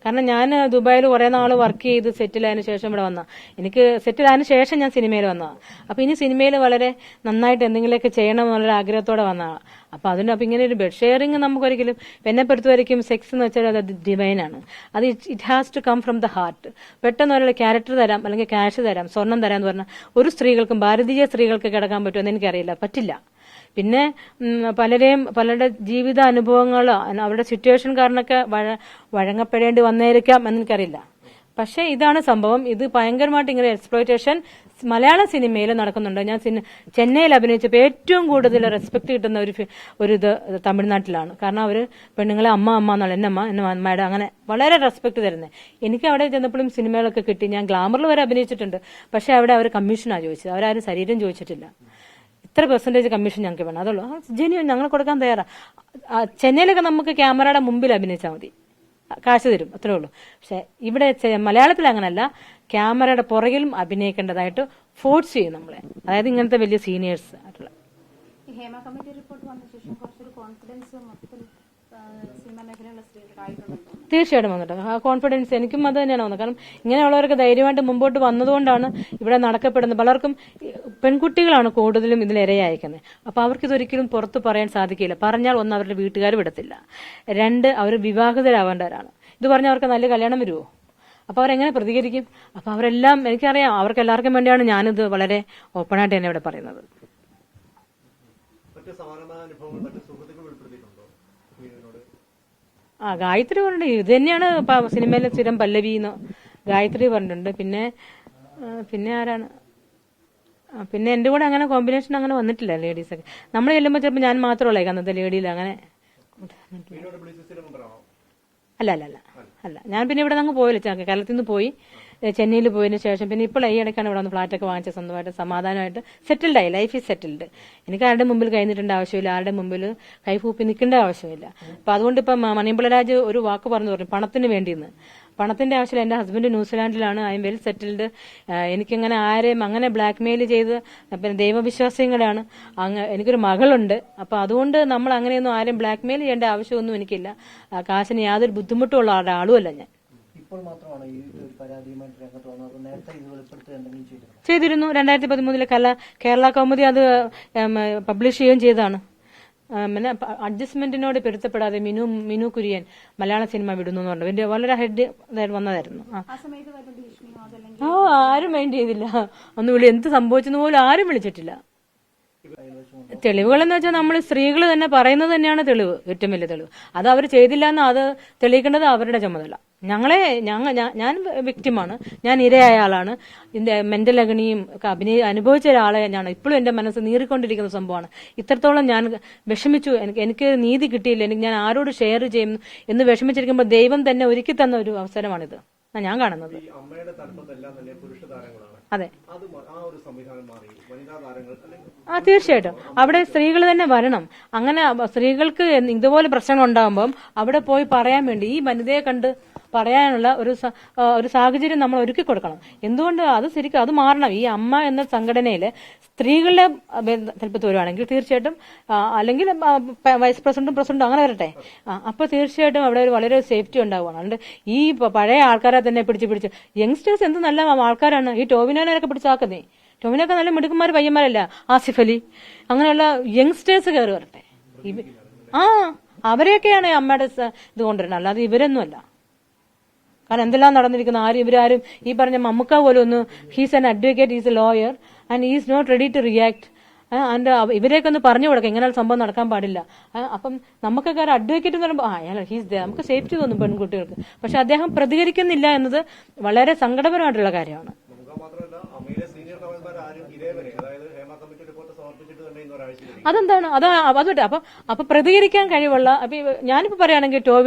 കാരണം ഞാൻ ദുബായിൽ കുറെ നാൾ വർക്ക് ചെയ്ത് സെറ്റിലായതിനു ശേഷം ഇവിടെ വന്ന, എനിക്ക് സെറ്റിലായതിനു ശേഷം ഞാൻ സിനിമയിൽ വന്നതാണ്. അപ്പൊ ഇനി സിനിമയിൽ വളരെ നന്നായിട്ട് എന്തെങ്കിലുമൊക്കെ ചെയ്യണം എന്നുള്ള ആഗ്രഹത്തോടെ വന്നതാണ്. അപ്പൊ ഇങ്ങനെ ഒരു ബെഡ് ഷെയറിങ് നമുക്കൊരിക്കലും എന്നെ പെടുത്തുമായിരിക്കും. സെക്സ് എന്ന് വെച്ചാൽ അത് ഡിവൈനാണ്. അത് it has to come from the heart. പെട്ടെന്ന് ഒരാൾ ക്യാരക്ടർ തരാം, അല്ലെങ്കിൽ ക്യാഷ് തരാം, സ്വർണം തരാം എന്ന് പറഞ്ഞാൽ ഒരു സ്ത്രീകൾക്കും ഭാരതീയ സ്ത്രീകൾക്ക് കിടക്കാൻ പറ്റുമെന്ന് എനിക്കറിയില്ല, പറ്റില്ല. പിന്നെ പലരുടെ ജീവിത അനുഭവങ്ങൾ അവരുടെ സിറ്റുവേഷൻ കാരണമൊക്കെ വഴങ്ങപ്പെടേണ്ടി വന്നേരിക്കാം എന്നെനിക്കറിയില്ല. പക്ഷെ ഇതാണ് സംഭവം. ഇത് ഭയങ്കരമായിട്ട് ഇങ്ങനെ എക്സ്പ്ലോയിറ്റേഷൻ മലയാള സിനിമയിൽ നടക്കുന്നുണ്ട്. ഞാൻ ചെന്നൈയിൽ അഭിനയിച്ചപ്പോൾ ഏറ്റവും കൂടുതൽ റെസ്പെക്ട് കിട്ടുന്ന ഒരു ഇത് തമിഴ്നാട്ടിലാണ്. കാരണം അവർ പെണ്ണുങ്ങളെ അമ്മ എന്നുള്ള എന്നെ അമ്മയുടെ അങ്ങനെ വളരെ റെസ്പെക്ട് തരുന്നത്. എനിക്ക് അവിടെ ചെന്നപ്പോഴും സിനിമകളൊക്കെ കിട്ടി. ഞാൻ ഗ്ലാമറിൽ വരെ അഭിനയിച്ചിട്ടുണ്ട്. പക്ഷെ അവിടെ അവർ കമ്മീഷനാണ് ചോദിച്ചത്, അവരാരും ശരീരം ചോദിച്ചിട്ടില്ല. ഇത്ര പെർസെന്റേജ് കമ്മീഷൻ ഞങ്ങൾക്ക് വേണം, അതുള്ളൂ. ജെന്യൂൻ ഞങ്ങൾ കൊടുക്കാൻ തയ്യാറാ. ചെന്നൈയിലൊക്കെ നമുക്ക് ക്യാമറയുടെ മുമ്പിൽ അഭിനയിച്ചാൽ മതി, കാശ് തരും, അത്രേ ഉള്ളൂ. പക്ഷെ ഇവിടെ മലയാളത്തിൽ അങ്ങനല്ല, ക്യാമറയുടെ പുറകിലും അഭിനയിക്കേണ്ടതായിട്ട് ഫോഴ്സ് ചെയ്യും നമ്മളെ. അതായത് ഇങ്ങനത്തെ വലിയ സീനിയേഴ്സ് ആയിട്ടുള്ള. ഹേമ കമ്മിറ്റി റിപ്പോർട്ട് വന്ന ശേഷം കുറച്ചൊരു കോൺഫിഡൻസ് സിനിമാ മേഖലയിലുള്ള സ്ത്രീകൾക്കായിട്ടുണ്ട്. തീർച്ചയായിട്ടും വന്നിട്ടുണ്ട് ആ കോൺഫിഡൻസ്. എനിക്കും അത് തന്നെയാണ് വന്നത്. കാരണം ഇങ്ങനെയുള്ളവർക്ക് ധൈര്യമായിട്ട് മുമ്പോട്ട് വന്നതുകൊണ്ടാണ് ഇവിടെ നടക്കപ്പെടുന്നത്. പലർക്കും പെൺകുട്ടികളാണ് കൂടുതലും ഇതിലിരയായിരിക്കുന്നത്. അപ്പൊ അവർക്കിതൊരിക്കലും പുറത്ത് പറയാൻ സാധിക്കില്ല. പറഞ്ഞാൽ ഒന്ന് അവരുടെ വീട്ടുകാർ വിടത്തില്ല, രണ്ട് അവർ വിവാഹിതരാവേണ്ടവരാണ്. ഇത് പറഞ്ഞാൽ അവർക്ക് നല്ല കല്യാണം വരുമോ? അപ്പൊ അവരെങ്ങനെ പ്രതികരിക്കും? അപ്പൊ അവരെല്ലാം എനിക്കറിയാം, അവർക്ക് എല്ലാവർക്കും വേണ്ടിയാണ് ഞാനിത് വളരെ ഓപ്പണായിട്ട് തന്നെ ഇവിടെ പറയുന്നത്. ഗായത്രി പറഞ്ഞിട്ടുണ്ട്. ഇത് തന്നെയാണ് സിനിമയിലെ സ്ഥിരം പല്ലവി എന്ന് ഗായത്രി പറഞ്ഞിട്ടുണ്ട്. പിന്നെ ആരാണ് പിന്നെ എൻ്റെ കൂടെ അങ്ങനെ കോമ്പിനേഷൻ അങ്ങനെ വന്നിട്ടില്ല ലേഡീസൊക്കെ. നമ്മൾ ചെല്ലുമ്പോൾ ചിലപ്പോൾ ഞാൻ മാത്രമല്ലേ അന്നത്തെ ലേഡിയിൽ അങ്ങനെ. അല്ല അല്ല അല്ല അല്ല, ഞാൻ പിന്നെ ഇവിടെ നിന്ന് പോയില്ല, കേരളത്തിൽ നിന്ന് പോയി ചെന്നൈയിൽ പോയതിന് ശേഷം പിന്നെ ഇപ്പോൾ ഈ ഇടയ്ക്കാണ് ഇവിടെ വന്ന് ഫ്ലാറ്റൊക്കെ വാങ്ങിച്ച സ്വന്തമായിട്ട് സമാധാനമായിട്ട് സെറ്റിൽഡായി. Life is settled. എനിക്ക് ആരുടെ മുമ്പിൽ കൈ നീട്ടേണ്ട ആവശ്യമില്ല, ആരുടെ മുമ്പിൽ കൈകൂപ്പി നിൽക്കേണ്ട ആവശ്യമില്ല. അപ്പം അതുകൊണ്ട് ഇപ്പം മണിയമ്പളരാജ് ഒരു വാക്ക് പറഞ്ഞു പണത്തിന് വേണ്ടിയെന്ന്. പണത്തിന്റെ ആവശ്യമില്ല. എൻ്റെ ഹസ്ബൻഡ് ന്യൂസിലാൻഡിലാണ്. I'm well settled. എനിക്കങ്ങനെ ആരെയും അങ്ങനെ ബ്ലാക്ക് മെയിൽ ചെയ്ത് പിന്നെ ദൈവവിശ്വാസികളാണ്. എനിക്കൊരു മകളുണ്ട്. അപ്പൊ അതുകൊണ്ട് നമ്മൾ അങ്ങനെയൊന്നും ആരെയും ബ്ലാക്ക് മെയിൽ ചെയ്യേണ്ട ആവശ്യമൊന്നും എനിക്കില്ല. കാശിന് യാതൊരു ബുദ്ധിമുട്ടുള്ള ആളുമല്ല ഞാൻ. ചെയ്തിരുന്നു. 2013 കേരള കൗമുദി അത് പബ്ലിഷ് ചെയ്യുകയും ചെയ്തതാണ്. പിന്നെ അഡ്ജസ്റ്റ്മെന്റിനോട് പൊരുത്തപ്പെടാതെ മിനു കുര്യൻ മലയാള സിനിമ വിടുന്നു എന്ന് പറഞ്ഞു. വളരെ ഹെഡ് വന്നതായിരുന്നു. ആരും മൈൻഡ് ചെയ്തില്ല. ഒന്ന് എന്ത് സംഭവിച്ചെന്ന് പോലും ആരും വിളിച്ചിട്ടില്ല. തെളിവുകൾ എന്ന് വെച്ചാൽ നമ്മൾ സ്ത്രീകൾ തന്നെ പറയുന്നത് തന്നെയാണ് തെളിവ്, ഏറ്റവും വലിയ തെളിവ്. അത് അവർ ചെയ്തില്ല എന്ന് അത് തെളിയിക്കേണ്ടത് അവരുടെ ചുമതല. ഞാൻ വിക്ടിമാണ്, ഞാൻ ഇരയായ ആളാണ്. ഇതിന്റെ മെന്റൽ അഗ്നിയും അനുഭവിച്ച ഒരാളെ ഞാൻ ഇപ്പോഴും എന്റെ മനസ്സ് നീറിക്കൊണ്ടിരിക്കുന്ന സംഭവമാണ്. ഇത്രത്തോളം ഞാൻ വിഷമിച്ചു, എനിക്ക് നീതി കിട്ടിയില്ല, ഞാൻ ആരോട് ഷെയർ ചെയ്യും എന്ന് വിഷമിച്ചിരിക്കുമ്പോൾ ദൈവം തന്നെ ഒരുക്കി തന്ന ഒരു അവസരമാണിത് ഞാൻ കാണുന്നത്. അതെ, തീർച്ചയായിട്ടും അവിടെ സ്ത്രീകൾ തന്നെ വരണം. അങ്ങനെ സ്ത്രീകൾക്ക് ഇതുപോലെ പ്രശ്നങ്ങൾ ഉണ്ടാകുമ്പോൾ അവിടെ പോയി പറയാൻ വേണ്ടി ഈ വനിതയെ കണ്ട് പറയാനുള്ള ഒരു സാഹചര്യം നമ്മൾ ഒരുക്കി കൊടുക്കണം. എന്തുകൊണ്ട് അത് ശരിക്കും അത് മാറണം. ഈ അമ്മ എന്ന സംഘടനയില് സ്ത്രീകളുടെ ചിലപ്പോൾ വരുവാണെങ്കിൽ തീർച്ചയായിട്ടും, അല്ലെങ്കിൽ വൈസ് പ്രസിഡന്റും അങ്ങനെ വരട്ടെ. അപ്പൊ തീർച്ചയായിട്ടും അവിടെ ഒരു വളരെ സേഫ്റ്റി ഉണ്ടാവുകയാണ്. അതുകൊണ്ട് ഈ പഴയ ആൾക്കാരെ തന്നെ പിടിച്ച് യങ്സ്റ്റേഴ്സ് എന്ത് നല്ല ആൾക്കാരാണ്. ഈ ടോവിനോനൊക്കെ പിടിച്ചാക്കുന്നേ. ടോവിനൊക്കെ നല്ല മിടുക്കന്മാർ പയ്യന്മാരല്ല. ആസിഫ് അലി അങ്ങനെയുള്ള യങ്സ്റ്റേഴ്സ് കയറി വരട്ടെ. അവരെയൊക്കെയാണ് അമ്മയുടെ ഇത് കൊണ്ടുവരുന്നത്, അല്ലാതെ ഇവരൊന്നും അല്ല. കാരണം എന്തെല്ലാം നടന്നിരിക്കുന്ന ഇവരാരും ഈ പറഞ്ഞ മമ്മുക്ക പോലും ഒന്ന് he's an advocate, he's a lawyer and he's not ready to react. ഇവരെയൊക്കെ ഒന്ന് പറഞ്ഞു കൊടുക്കാം ഇങ്ങനെ സംഭവം നടക്കാൻ പാടില്ല. അപ്പം നമുക്കൊക്കെ ഒരു അഡ്വക്കേറ്റ് എന്ന് പറയുമ്പോൾ അയാൾ ഹീസ് നമുക്ക് സേഫ്റ്റി തോന്നും പെൺകുട്ടികൾക്ക്. പക്ഷെ അദ്ദേഹം പ്രതികരിക്കുന്നില്ല എന്നത് വളരെ സങ്കടപരമായിട്ടുള്ള കാര്യമാണ്. അതെന്താണ് അതുകൊണ്ട് അപ്പൊ പ്രതികരിക്കാൻ കഴിവുള്ള ഞാനിപ്പോ പറയുകയാണെങ്കിൽ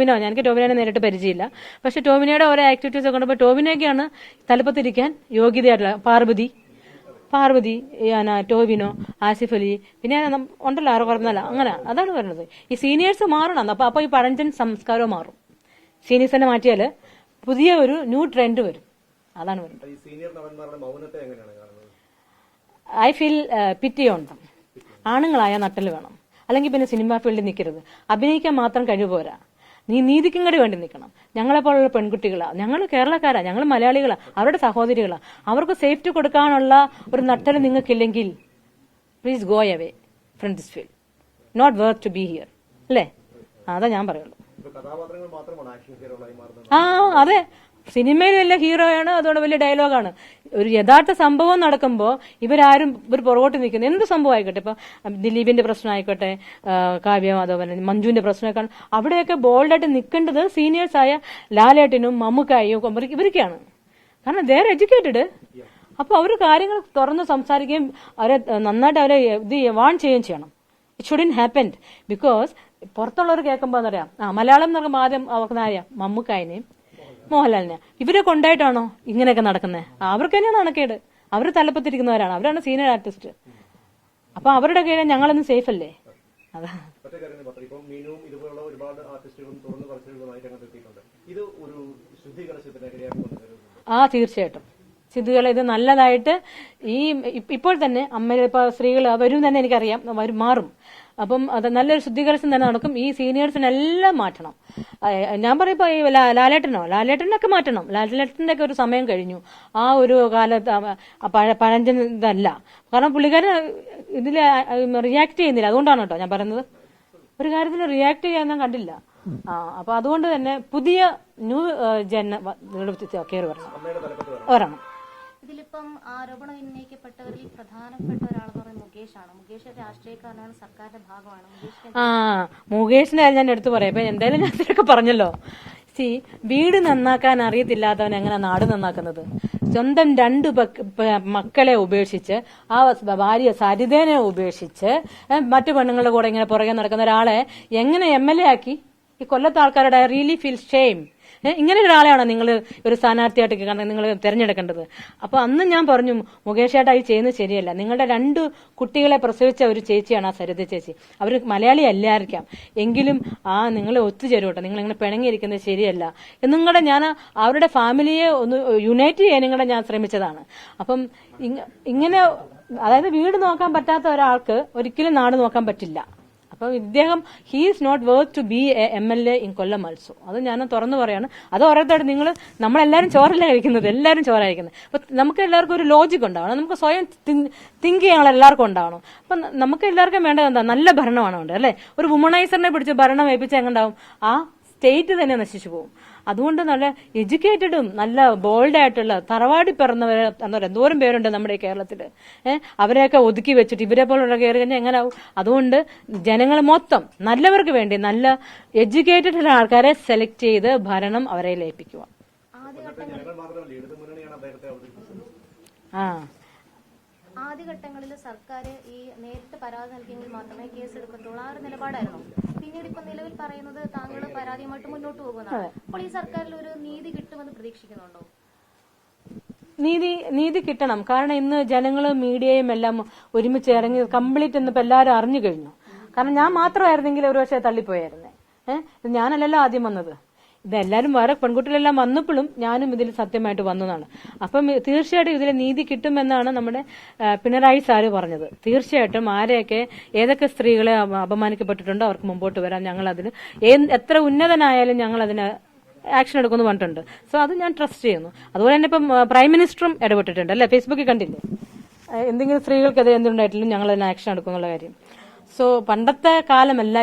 എനിക്ക് ടോവിനോനെ നേരിട്ട് പരിചയമില്ല. പക്ഷെ ടോവിനോയുടെ ഓരോ ആക്ടിവിറ്റീസ് ഒക്കെ കണ്ടപ്പോൾ ടോവിനോയൊക്കെയാണ് തലപ്പത്തിരിക്കാൻ യോഗ്യതയായിട്ടുള്ള. പാർവതി ടോവിനോ, ആസിഫ് അലി, പിന്നെ ഉണ്ടല്ലോ ആരോ പറഞ്ഞല്ല. അങ്ങനെ അതാണ് പറയുന്നത്. ഈ സീനിയേഴ്സ് മാറണം. അപ്പൊ ഈ പഴഞ്ചൻ സംസ്കാരവും മാറും. സീനിയേഴ്സിനെ മാറ്റിയാൽ പുതിയ ഒരു ന്യൂ ട്രെൻഡ് വരും. അതാണ് പറയുന്നത്. ഐ ഫീൽ പിറ്റി ഉണ്ട്. ആണുങ്ങളായ നട്ടല് വേണം. അല്ലെങ്കിൽ പിന്നെ സിനിമാ ഫീൽഡിൽ നിൽക്കരുത്. അഭിനയിക്കാൻ മാത്രം കഴിവ് പോരാ. നീതിക്കും കൂടി വേണ്ടി നിൽക്കണം. ഞങ്ങളെപ്പോലുള്ള പെൺകുട്ടികളാ, ഞങ്ങൾ കേരളക്കാരാ, ഞങ്ങൾ മലയാളികളാ, അവരുടെ സഹോദരികളാ. അവർക്ക് സേഫ്റ്റി കൊടുക്കാനുള്ള ഒരു നട്ടല് നിങ്ങൾക്കില്ലെങ്കിൽ please go away from this field. Not worth to be here. അല്ലേ? അതാ ഞാൻ പറയുള്ളൂ. അതെ, സിനിമയിൽ വലിയ ഹീറോയാണ്, അതുകൊണ്ട് വലിയ ഡയലോഗാണ്. ഒരു യഥാർത്ഥ സംഭവം നടക്കുമ്പോൾ ഇവരാരും പുറകോട്ട് നിൽക്കുന്നത്. എന്ത് സംഭവം ആയിക്കോട്ടെ, ഇപ്പൊ ദിലീപിന്റെ പ്രശ്നം ആയിക്കോട്ടെ, കാവ്യ മാധവൻ, മഞ്ജുവിന്റെ പ്രശ്നമൊക്കെ, അവിടെയൊക്കെ ബോൾഡായിട്ട് നിൽക്കേണ്ടത് സീനിയേഴ്സായ ലാലേട്ടനും മമ്മൂക്കായും ഇവർക്കാണ്. കാരണം ദേ ആർ എഡ്യൂക്കേറ്റഡ്. അപ്പൊ അവർ കാര്യങ്ങൾ തുറന്ന് സംസാരിക്കുകയും അവരെ നന്നായിട്ട് അവരെ ഇത് വാൺ ചെയ്യുകയും ചെയ്യണം. It shouldn't happen. ബിക്കോസ് പുറത്തുള്ളവർ കേൾക്കുമ്പോൾ എന്നറിയാം, മലയാളം എന്ന് പറയുമ്പോൾ ആദ്യം അവർക്ക് അറിയാം മമ്മൂക്കായനെയും മോഹൻലാലിനെ. ഇവരെ കൊണ്ടായിട്ടാണോ ഇങ്ങനെയൊക്കെ നടക്കുന്നത്? അവർക്ക് തന്നെയാണ് നടക്കേട്. അവർ തലപ്പത്തിരിക്കുന്നവരാണ്, അവരാണ് സീനിയർ ആർട്ടിസ്റ്റ്. അപ്പൊ അവരുടെ കീഴിൽ ഞങ്ങളൊന്നും സേഫ് അല്ലേ? അതാ തീർച്ചയായിട്ടും സിദ്ധുകളെ ഇത് നല്ലതായിട്ട് ഇപ്പോൾ തന്നെ അമ്മ സ്ത്രീകൾ വരും തന്നെ എനിക്കറിയാം, മാറും. അപ്പം അത് നല്ലൊരു ശുദ്ധീകരണം തന്നെ നടക്കും. ഈ സീനിയേഴ്സിനെല്ലാം മാറ്റണം. ഞാൻ പറയപ്പോ ഈ ലാലേട്ടനൊക്കെ മാറ്റണം. ലാലേട്ടന്റെ ഒക്കെ ഒരു സമയം കഴിഞ്ഞു. ആ ഒരു കാലത്ത് പഴഞ്ചൻ ഇതല്ല. കാരണം പുള്ളിക്കാരൻ ഇതിൽ റിയാക്ട് ചെയ്യുന്നില്ല. അതുകൊണ്ടാണ് കേട്ടോ ഞാൻ പറയുന്നത്. ഒരു കാര്യത്തിൽ റിയാക്ട് ചെയ്യാൻ ഞാൻ കണ്ടില്ല. അപ്പൊ അതുകൊണ്ട് തന്നെ പുതിയ ന്യൂ കയറി വരണം. ഇതിലിപ്പം ആരോപണം ഉന്നയിക്കപ്പെട്ടവരിൽ പ്രധാനപ്പെട്ട ഒരാളെന്ന് പറയുന്നത് മുകേഷാണ്. മുകേഷ് രാഷ്ട്രീയക്കാരനാണ്, സർക്കാരിന്റെ ഭാഗമാണ്. മുകേഷിന്റെ കാര്യം ഞാൻ എടുത്തു പറയാം. ഇപ്പൊ എന്തായാലും ഞാൻ ഇതൊക്കെ പറഞ്ഞല്ലോ. വീട് നന്നാക്കാൻ അറിയത്തില്ലാത്തവൻ എങ്ങനെ നാട് നന്നാക്കുന്നത്? സ്വന്തം 2 മക്കളെ ഉപേക്ഷിച്ച്, ആ ഭാര്യ സരിതേനെ ഉപേക്ഷിച്ച് മറ്റു പെണ്ണുങ്ങളുടെ കൂടെ ഇങ്ങനെ പുറകെ നടക്കുന്ന ഒരാളെ എങ്ങനെ MLA ആക്കി? ഈ കൊല്ലത്തെ ആൾക്കാരുടെ റിയലി ഫീൽ ഷെയിം. ഇങ്ങനെ ഒരാളെയാണോ നിങ്ങൾ ഒരു സ്ഥാനാർത്ഥിയായിട്ട് നിങ്ങൾ തിരഞ്ഞെടുക്കേണ്ടത്? അപ്പൊ അന്ന് ഞാൻ പറഞ്ഞു, മുകേഷ് ചേട്ടാ ഈ ചെയ്യുന്നത് ശരിയല്ല. നിങ്ങളുടെ 2 കുട്ടികളെ പ്രസവിച്ച ഒരു ചേച്ചിയാണ് ആ സരിത ചേച്ചി. അവർ മലയാളി അല്ലായിരിക്കാം, എങ്കിലും നിങ്ങൾ ഒത്തുചേരൂട്ടോ, നിങ്ങൾ ഇങ്ങനെ പിണങ്ങിയിരിക്കുന്നത് ശരിയല്ല എന്നുകൂടെ ഞാൻ അവരുടെ ഫാമിലിയെ ഒന്ന് യുണൈറ്റ് ചെയ്യാനും കൂടെ ഞാൻ ശ്രമിച്ചതാണ്. അപ്പം ഇങ്ങനെ, അതായത് വീട് നോക്കാൻ പറ്റാത്ത ഒരാൾക്ക് ഒരിക്കലും നാട് നോക്കാൻ പറ്റില്ല. അപ്പൊ ഇദ്ദേഹം he's not worth to be a MLA in Kollam also. അത് ഞാൻ തുറന്നു പറയാണ്. അത് ഓരോരുത്തരും നമ്മളെല്ലാവരും ചോറല്ല കഴിക്കുന്നത്, എല്ലാവരും ചോറ കഴിക്കുന്നത്. അപ്പൊ നമുക്ക് എല്ലാവർക്കും ഒരു ലോജിക് ഉണ്ടാവണം, നമുക്ക് സ്വയം തിങ്ക് ചെയ്യാനുള്ള എല്ലാവർക്കും ഉണ്ടാവണം. അപ്പൊ നമുക്ക് എല്ലാവർക്കും വേണ്ടത് എന്താ? നല്ല ഭരണമാണ് വേണ്ടത്, അല്ലെ? ഒരു വുമണൈസറിനെ പിടിച്ച് ഭരണം ഏൽപ്പിച്ചാൽ എങ്ങനെണ്ടാവും? ആ സ്റ്റേറ്റ് തന്നെ നശിച്ചു പോകും. അതുകൊണ്ട് നല്ല എഡ്യൂക്കേറ്റഡും നല്ല ബോൾഡായിട്ടുള്ള തറവാടി പിറന്നവരെ എന്തോരം പേരുണ്ട് നമ്മുടെ കേരളത്തില്. അവരെയൊക്കെ ഒതുക്കി വെച്ചിട്ട് ഇവരെ പോലുള്ള കയറി കഴിഞ്ഞാൽ എങ്ങനെ ആവും? അതുകൊണ്ട് ജനങ്ങൾ മൊത്തം നല്ലവർക്ക് വേണ്ടി നല്ല എഡ്യൂക്കേറ്റഡ് ആൾക്കാരെ സെലക്ട് ചെയ്ത് ഭരണം അവരെ ഏൽപ്പിക്കുക. ആദ്യഘട്ടങ്ങളിൽ സർക്കാർ ഈ നേരിട്ട് പരാതി നൽകിയെങ്കിൽ മാത്രമേ കേസ് എടുക്കത്തുള്ളൂ, ആ ഒരു നിലപാടായിരുന്നു. പിന്നീട് ഇപ്പൊ നിലവിൽ പറയുന്നത് താങ്കൾ പരാതിയുമായിട്ട് മുന്നോട്ട് പോകുന്നതാണ്. അപ്പോൾ ഈ സർക്കാരിൽ ഒരു നീതി കിട്ടുമെന്ന് പ്രതീക്ഷിക്കുന്നുണ്ടോ? നീതി കിട്ടണം. കാരണം ഇന്ന് ജനങ്ങളും മീഡിയയും എല്ലാം ഒരുമിച്ച് ഇറങ്ങി കംപ്ലീറ്റ് ഇന്നിപ്പോ എല്ലാവരും അറിഞ്ഞു കഴിഞ്ഞു. കാരണം ഞാൻ മാത്രമായിരുന്നെങ്കിൽ ഒരു പക്ഷേ തള്ളിപ്പോയായിരുന്നേ. ഞാനല്ലല്ലോ ആദ്യം വന്നത്. ഇതെല്ലാരും വേറെ പെൺകുട്ടികളെല്ലാം വന്നപ്പോഴും ഞാനും ഇതിൽ സത്യമായിട്ട് വന്നതാണ്. അപ്പം തീർച്ചയായിട്ടും ഇതിൽ നീതി കിട്ടുമെന്നാണ് നമ്മുടെ പിണറായി സാറ് പറഞ്ഞത്. തീർച്ചയായിട്ടും ആരെയൊക്കെ ഏതൊക്കെ സ്ത്രീകളെ അപമാനിക്കപ്പെട്ടിട്ടുണ്ടോ അവർക്ക് മുമ്പോട്ട് വരാം. ഞങ്ങൾ അതിന് എത്ര ഉന്നതനായാലും ഞങ്ങൾ അതിന് ആക്ഷൻ എടുക്കുമെന്ന് പറഞ്ഞിട്ടുണ്ട്. സോ അത് ഞാൻ ട്രസ്റ്റ് ചെയ്യുന്നു. അതുപോലെ തന്നെ ഇപ്പം പ്രൈം മിനിസ്റ്ററും ഇടപെട്ടിട്ടുണ്ട്, അല്ലെ? ഫേസ്ബുക്കിൽ കണ്ടില്ലേ? എന്തെങ്കിലും സ്ത്രീകൾക്കെതിരെ എന്തുണ്ടായിട്ടില്ല ഞങ്ങൾ അതിന് ആക്ഷൻ എടുക്കുന്നുള്ള കാര്യം. സോ പണ്ടത്തെ കാലമല്ല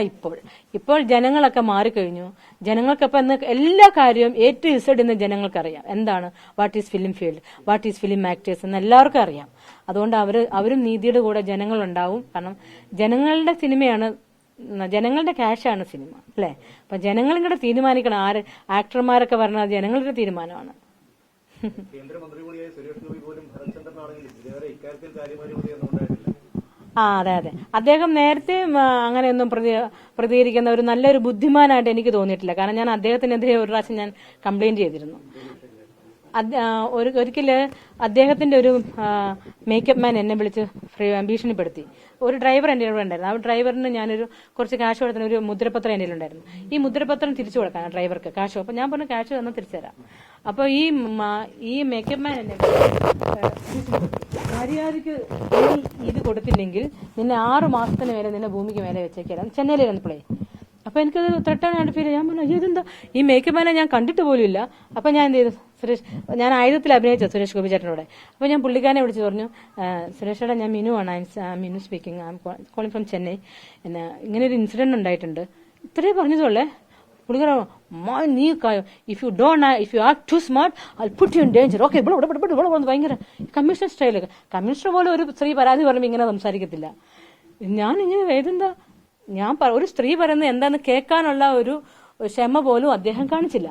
ഇപ്പോൾ ജനങ്ങളൊക്കെ മാറിക്കഴിഞ്ഞു. ജനങ്ങൾക്കിപ്പോൾ ഇന്ന് എല്ലാ കാര്യവും A to Z എന്ന് ജനങ്ങൾക്കറിയാം. എന്താണ് what is film field, what is film actors എന്ന് എല്ലാവർക്കും അറിയാം. അതുകൊണ്ട് അവരും നീതിയുടെ കൂടെ ജനങ്ങളുണ്ടാവും. കാരണം ജനങ്ങളുടെ സിനിമയാണ്, ജനങ്ങളുടെ ക്യാഷാണ് സിനിമ, അല്ലെ? അപ്പൊ ജനങ്ങളും കൂടെ തീരുമാനിക്കണം. ആക്ടർമാരൊക്കെ പറഞ്ഞാൽ ജനങ്ങളുടെ തീരുമാനമാണ്. കേന്ദ്രമന്ത്രി കൂടിയായ സുരേഷ് ഗോപി പോലും ഭരത്ചന്ദ്രനാണെങ്കിലും ഇതുവരെ ഇക്കാര്യത്തിൽ കാര്യമായ പ്രതികരണമുണ്ടായിട്ടില്ല. അതെ. അദ്ദേഹം നേരത്തെ അങ്ങനെയൊന്നും പ്രതികരിക്കുന്ന ഒരു നല്ലൊരു ബുദ്ധിമാനായിട്ട് എനിക്ക് തോന്നിയിട്ടില്ല. കാരണം ഞാൻ അദ്ദേഹത്തിനെതിരെ ഒരു പ്രാവശ്യം ഞാൻ കംപ്ലൈന്റ് ചെയ്തിരുന്നു. ഒരിക്കല് അദ്ദേഹത്തിന്റെ ഒരു മേക്കപ്പ് മാൻ എന്നെ വിളിച്ച് ഭീഷണിപ്പെടുത്തി. ഒരു ഡ്രൈവർ എന്റെ കൂടെ ഉണ്ടായിരുന്നു. ആ ഡ്രൈവറിന് ഞാനൊരു കുറച്ച് ക്യാഷ് കൊടുത്തിന് ഒരു മുദ്രപത്രം എന്റെ ഉണ്ടായിരുന്നു. ഈ മുദ്രപത്രം തിരിച്ചു കൊടുക്കാൻ ഡ്രൈവർക്ക് ക്യാഷ്. അപ്പൊ ഞാൻ പറഞ്ഞു ക്യാഷ് തന്നാൽ തിരിച്ചുതരാം. അപ്പൊ ഈ മേക്കപ്പ് മാൻ എന്നെ മര്യാദക്ക് ഇത് കൊടുത്തില്ലെങ്കിൽ നിന്നെ 6 മാസത്തിന് മേലെ നിന്നെ ഭൂമിക്ക് മേലെ വെച്ചേക്കാം. ചെന്നൈയിലിരുന്നപ്പോഴേ അപ്പൊ എനിക്കത് ത്രട്ടനായിട്ട് ഫീൽ. ഞാൻ പറഞ്ഞു ഇതെന്താ, ഈ മേക്കപ്പ് മാനെ ഞാൻ കണ്ടിട്ട് പോലും ഇല്ല. അപ്പൊ ഞാൻ എന്ത് ചെയ്തു, ഞാൻ ആയുധത്തിൽ അഭിനയിച്ച സുരേഷ് ഗോപി ചേട്ടനോടെ. അപ്പൊ ഞാൻ പുള്ളിക്കാരനെ വിളിച്ചു പറഞ്ഞു, സുരേഷ് ചേട്ടാ ഞാൻ മിനു ആണ്, Minu speaking, I am calling from Chennai. ഇങ്ങനെ ഒരു ഇൻസിഡന്റ് ഉണ്ടായിട്ടുണ്ട്. ഇത്രേ പറഞ്ഞതുള്ളേ. പുള്ളിക്കാരൻ നീ if you are too smart I put you in danger. Okay ഭയങ്കര കമ്മീഷണർ സ്റ്റൈലൊക്കെ. കമ്മീഷണർ പോലെ ഒരു സ്ത്രീ പരാതി പറയുമ്പോൾ ഇങ്ങനെ സംസാരിക്കത്തില്ല. ഞാൻ ഇങ്ങനെ ഏതെന്താ, ഞാൻ ഒരു സ്ത്രീ പറയുന്നത് എന്താന്ന് കേൾക്കാനുള്ള ഒരു ക്ഷമ പോലും അദ്ദേഹം കാണിച്ചില്ല.